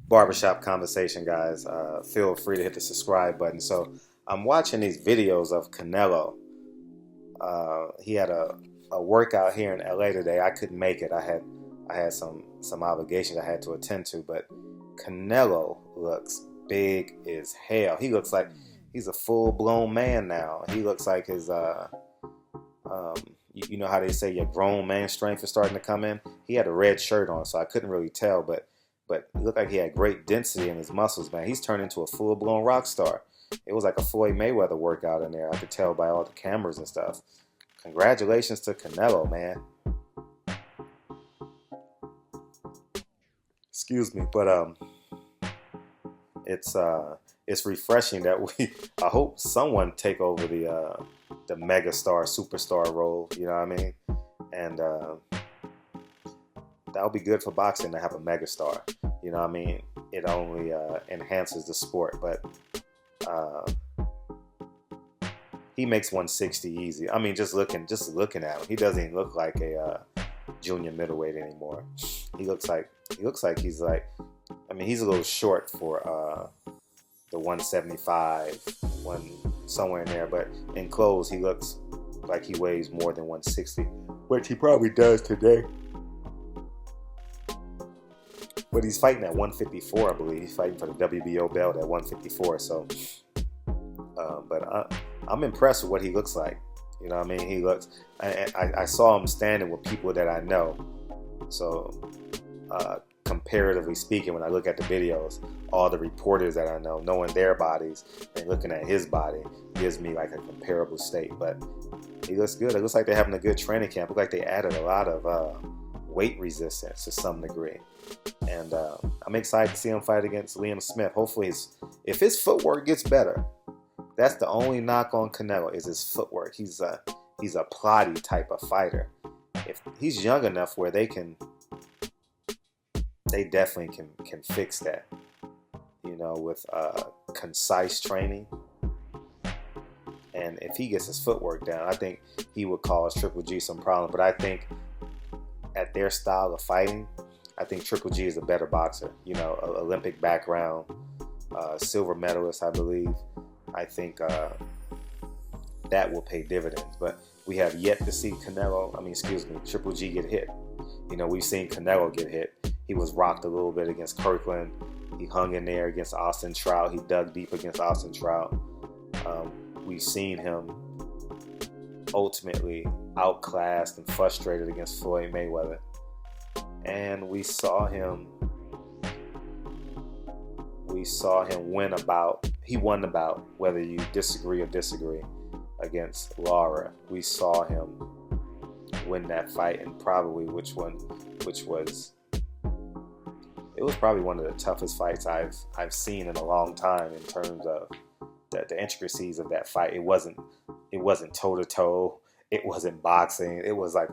Barbershop conversation, guys. Feel free to hit the subscribe button. So I'm watching these videos of Canelo. He had a workout here in LA today. I couldn't make it. I had some obligations I had to attend to, but Canelo looks big as hell. He looks like he's a full-blown man now. He looks like his you know how they say your grown man strength is starting to come in. He had a red shirt on, so I couldn't really tell, but it looked like he had great density in his muscles, man. He's turned into a full-blown rock star. It was like a Floyd Mayweather workout in there. I could tell by all the cameras and stuff. Congratulations to Canelo, man. Excuse me, but it's refreshing that I hope someone take over the megastar superstar role. You know what I mean? And that would be good for boxing to have a megastar. You know what I mean? It only enhances the sport, but he makes 160 easy. I mean, just looking at him, he doesn't even look like a junior middleweight anymore. He looks like he's like, I mean, he's a little short for the 175, somewhere in there, but in clothes he looks like he weighs more than 160, which he probably does today. But he's fighting at 154, I believe. He's fighting for the WBO belt at 154. So, but I'm impressed with what he looks like. You know what I mean? He looks. I saw him standing with people that I know. So, comparatively speaking, when I look at the videos, all the reporters that I know, knowing their bodies and looking at his body, gives me like a comparable state. But he looks good. It looks like they're having a good training camp. It looks like they added a lot of weight resistance to some degree. And I'm excited to see him fight against Liam Smith. Hopefully, if his footwork gets better, that's the only knock on Canelo is his footwork. He's a plotty type of fighter. If he's young enough where they definitely can fix that. You know, with concise training. And if he gets his footwork down, I think he would cause Triple G some problem. But I think at their style of fighting, I think Triple G is a better boxer. You know, Olympic background, silver medalist, I believe. I think that will pay dividends. But we have yet to see Triple G get hit. You know, we've seen Canelo get hit. He was rocked a little bit against Kirkland. He hung in there against Austin Trout. He dug deep against Austin Trout. We've seen him ultimately outclassed and frustrated against Floyd Mayweather. And we saw him win he won the bout, whether you disagree against Lara. We saw him win that fight, and probably it was probably one of the toughest fights I've seen in a long time in terms of the intricacies of that fight. It wasn't toe to toe. It wasn't boxing. It was a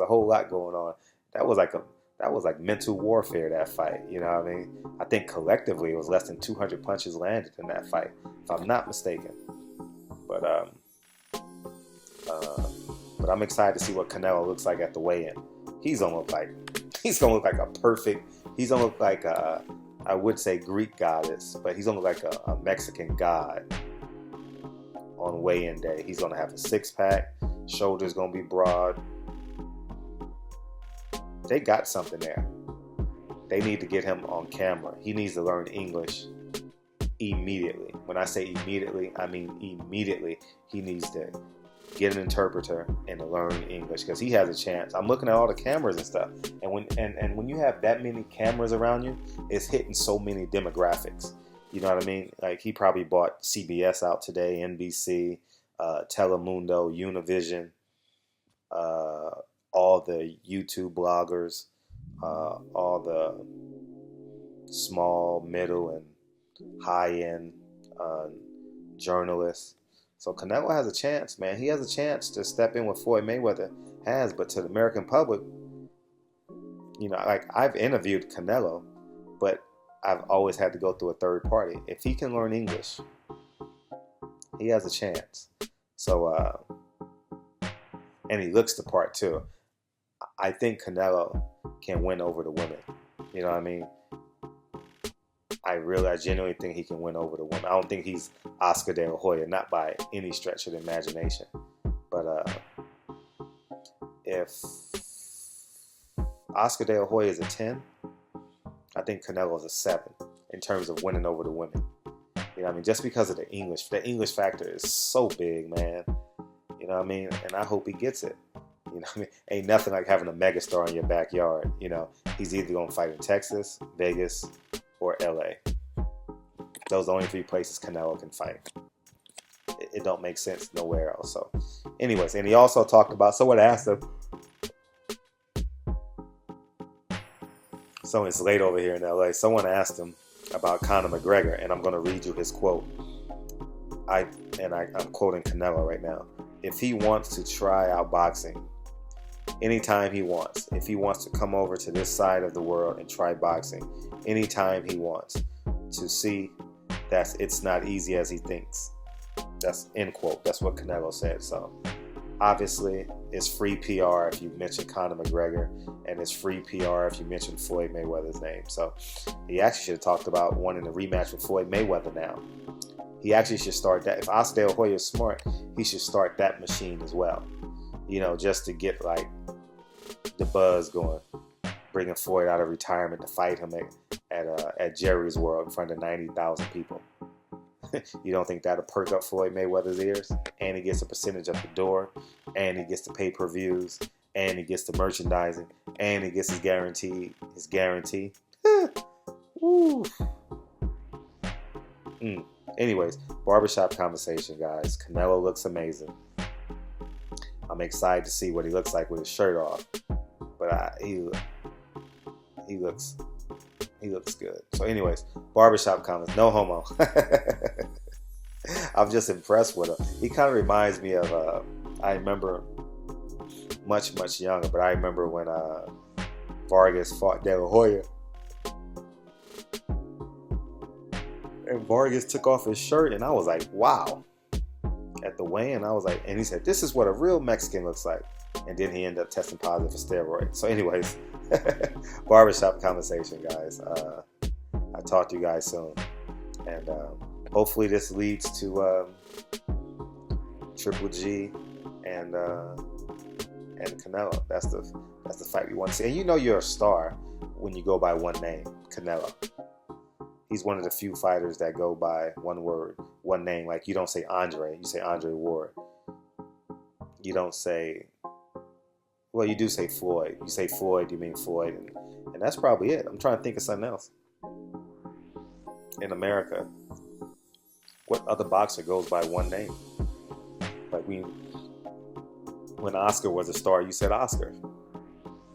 whole lot going on. That was like mental warfare, that fight. You know what I mean? I think collectively it was less than 200 punches landed in that fight, if I'm not mistaken. But I'm excited to see what Canelo looks like at the weigh-in. He's gonna look like I would say Greek goddess, but he's gonna look like a Mexican god on weigh-in day. He's gonna have a six-pack, shoulders gonna be broad. They got something there. They need to get him on camera. He needs to learn English immediately. When I say immediately, I mean immediately. He needs to get an interpreter and learn English, because he has a chance. I'm looking at all the cameras and stuff, and when you have that many cameras around you, it's hitting so many demographics. You know what I mean? Like, he probably bought CBS out today, NBC, Telemundo, Univision, all the YouTube bloggers, all the small, middle, and high-end journalists. So Canelo has a chance, man. He has a chance to step in what Floyd Mayweather has, but to the American public, you know, like, I've interviewed Canelo, but I've always had to go through a third party. If he can learn English, he has a chance. So, and he looks the part too. I think Canelo can win over the women. You know what I mean? I genuinely think he can win over the woman. I don't think he's Oscar De La Hoya, not by any stretch of the imagination. But if Oscar De La Hoya is a 10, I think Canelo is a 7 in terms of winning over the women. You know what I mean? Just because of the English factor is so big, man. You know what I mean? And I hope he gets it. You know what I mean? Ain't nothing like having a megastar in your backyard. You know, he's either going to fight in Texas, Vegas, or LA. Those are the only 3 places Canelo can fight. It don't make sense nowhere else. So, anyways, and he also talked about, someone asked him, so it's late over here in LA, someone asked him about Conor McGregor, and I'm going to read you his quote. I'm quoting Canelo right now. If he wants to try out boxing anytime he wants, if he wants to come over to this side of the world and try boxing anytime he wants, to see that it's not easy as he thinks. That's end quote. That's what Canelo said. So obviously it's free PR if you mention Conor McGregor, and it's free PR if you mention Floyd Mayweather's name. So he actually should have talked about wanting a rematch with Floyd Mayweather now. He actually should start that. If Oscar De La Hoya is smart, he should start that machine as well. You know, just to get like the buzz going, bringing Floyd out of retirement to fight him at Jerry's World in front of 90,000 people. You don't think that'll perk up Floyd Mayweather's ears? And he gets a percentage of the door, and he gets the pay-per-views, and he gets the merchandising, and he gets his guarantee. Woo. Anyways, barbershop conversation, guys. Canelo looks amazing. I'm excited to see what he looks like with his shirt off. But he looks good. So anyways, barbershop comments. No homo. I'm just impressed with him. He kind of reminds me of, I remember much younger, but I remember when Vargas fought De La Hoya. And Vargas took off his shirt, and I was like, wow. At the weigh-in, I was like, and he said, this is what a real Mexican looks like. And then he ended up testing positive for steroids. So anyways, barbershop conversation, guys. I'll talk to you guys soon. And hopefully this leads to Triple G and Canelo. That's the fight we want to see. And you know you're a star when you go by one name, Canelo. He's one of the few fighters that go by one word, one name. Like, you don't say Andre, you say Andre Ward. You don't say, well, you do say Floyd. You say Floyd, you mean Floyd. And that's probably it. I'm trying to think of something else. In America, what other boxer goes by one name? Like, when Oscar was a star, you said Oscar.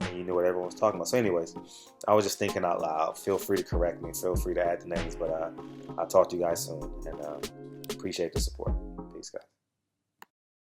And you knew what everyone was talking about. So anyways, I was just thinking out loud. Feel free to correct me. Feel free to add the names. But I'll talk to you guys soon. And appreciate the support. Peace, guys.